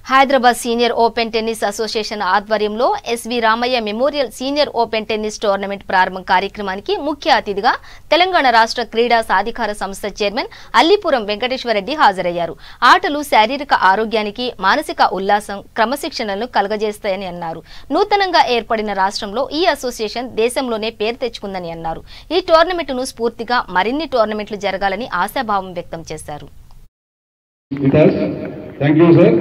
Hyderabad senior open tennis association ఆధ్వర్యంలో SV Ramaiah memorial senior open tennis tournament ప్రారంభ కార్యక్రమానికి ముఖ్య అతిథిగా తెలంగాణ రాష్ట్ర క్రీడా సాధికార సంస్థ చైర్మన్ అల్లిపురం వెంకటేశ్వరరెడ్డి హాజరయ్యారు. ఆటలు శారీరక ఆరోగ్యానికి, మానసిక ఉల్లాసం, క్రమశిక్షణలను కలగజేస్తాయని అన్నారు. నూతనంగా ఏర్పడిన రాష్ట్రంలో ఈ అసోసియేషన్ దేశంలోనే పేరు తెచ్చుకుందని అన్నారు. ఈ టోర్నమెంట్ను స్ఫూర్తిగా మరిన్ని టోర్నమెంట్లు జరగాలని ఆశాభావం వ్యక్తం చేశారు. Thank you, sir.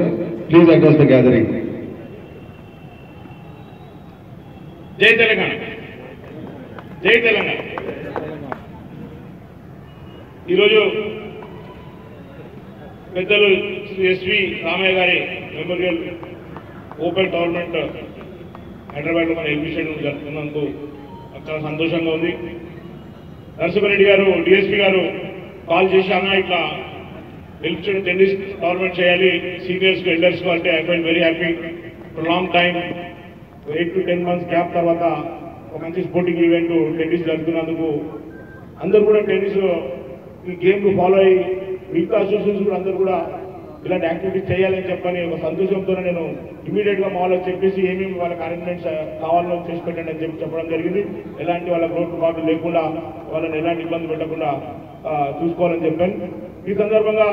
Please address the gathering. Jai Telangana. Jai Telangana. ఈరోజు పెద్దలు ఎస్వి రామయ్య గారి మెమోరియల్ ఓపెన్ టోర్నమెంట్ హైదరాబాద్లో మన ఎగ్జిబిషన్ జరుపుకున్నందుకు చాలా సంతోషంగా ఉంది. నరసింహారెడ్డి గారు డిఎస్పీ గారు కాల్ చేశాను, ఇట్లా ఎలిప్షన్ టెన్నిస్ టోర్నమెంట్ చేయాలి సీనియర్స్కు ఎల్డర్స్కు అంటే I felt very happy. For long time 8 to 10 months gap తర్వాత ఒక మంచి స్పోర్టింగ్ ఈవెంట్ టెన్నిస్ జరుగుతున్నందుకు అందరూ కూడా టెన్నిస్ ఈ గేమ్ను ఫాలో అయ్యి మిగతా అసోసియేషన్స్ కూడా అందరూ కూడా ఇలాంటి యాక్టివిటీస్ చేయాలని చెప్పని ఒక సంతోషంతో నేను ఇమీడియట్గా మా వాళ్ళకి చెప్పేసి ఏమేమి వాళ్ళకి అరేంజ్మెంట్స్ కావాలో చేసి పెట్టండి అని చెప్పడం జరిగింది. ఎలాంటి వాళ్ళ లోటుపాట్లు లేకుండా వాళ్ళని ఎలాంటి ఇబ్బంది పెట్టకుండా చూసుకోవాలని చెప్పాను. ఈ సందర్భంగా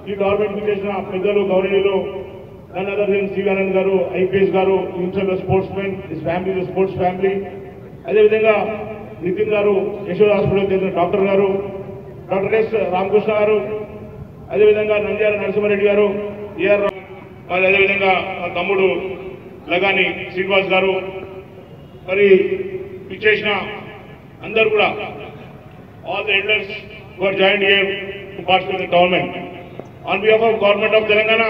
ఈ గవర్నమెంట్కి చేసిన పెద్దలు గౌరవనీయులు none other than C Anand garu, IPS garu, ఇన్సల్ sportsmen, this family the sports family. అదేవిధంగా నితిన్ గారు, యశోద హాస్పిటల్కి చెందిన డాక్టర్ గారు, డాక్టర్ ఎస్ రామకృష్ణ గారు, అదేవిధంగా నంద్యాల నరసింహారెడ్డి గారు, ఏఆర్ మరి అదేవిధంగా మా తమ్ముడు లగాని శ్రీనివాస్ గారు, మరి ఇచ్చేసిన అందరూ కూడా all the elders who are joined here to participate in the tournament. On behalf of Government of Telangana,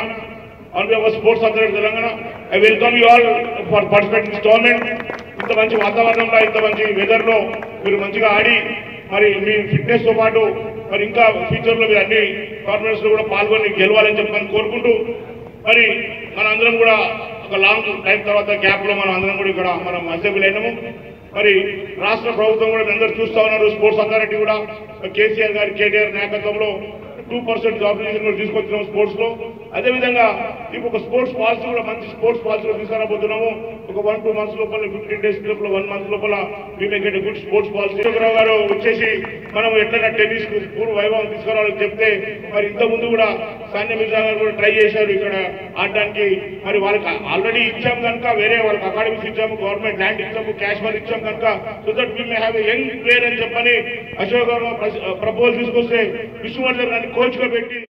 on behalf of Sports Authority of Telangana, I welcome you all for participating in this tournament. ఇంత మంచి వాతావరణంలో, ఇంత మంచి వెదర్లో మీరు మంచిగా ఆడి మరి మీ ఫిట్నెస్తో పాటు మరి ఇంకా ఫ్యూచర్లో మీరు అన్ని టోర్నమెంట్స్లో కూడా పాల్గొని గెలవాలని చెప్పని కోరుకుంటూ, మరి మనందరం కూడా ఒక లాంగ్ టైం తర్వాత గ్యాప్లో మనం అందరం కూడా ఇక్కడ మనం అసెంబ్లీ అయినాము. మరి రాష్ట్ర ప్రభుత్వం కూడా అందరూ చూస్తా ఉన్నారు. స్పోర్ట్స్ అథారిటీ కూడా కేసీఆర్ గారి కేటీఆర్ నాయకత్వంలో 2% జాబ్ కూడా తీసుకొచ్చినాము స్పోర్ట్స్ లో. అదేవిధంగా ఇప్పుడు ఒక స్పోర్ట్స్ పాలసీ కూడా మంచి స్పోర్ట్స్ పాలసీలో తీసుకురాబోతున్నాము. ఒక 1-2 months లోపల, 15 days లోపల, 1 month లోపల మేము గెట్ గుడ్ స్పోర్ట్స్ పాలసీ. రావు గారు వచ్చేసి మనం ఎట్లయినా టెన్నిస్ పూర్వ వైభవం తీసుకురావాలని చెప్తే మరి ఇంతకుముందు కూడా సానియా మిర్జా గారు కూడా ట్రై చేశారు ఇక్కడ ఆడడానికి. మరి వాళ్ళకి ఆల్రెడీ ఇచ్చాము కనుక, వేరే వాళ్ళకి అకాడమీస్ ఇచ్చాము, గవర్నమెంట్ ల్యాండ్ ఇచ్చాము, క్యాష్ మనీ ఇచ్చాము కనుక, so that we may have a young player అని చెప్పని అశోక్ గారు ప్రపోజల్ తీసుకొస్తే విష్ణువర్ధన్ గారిని కోచ్ గా పెట్టి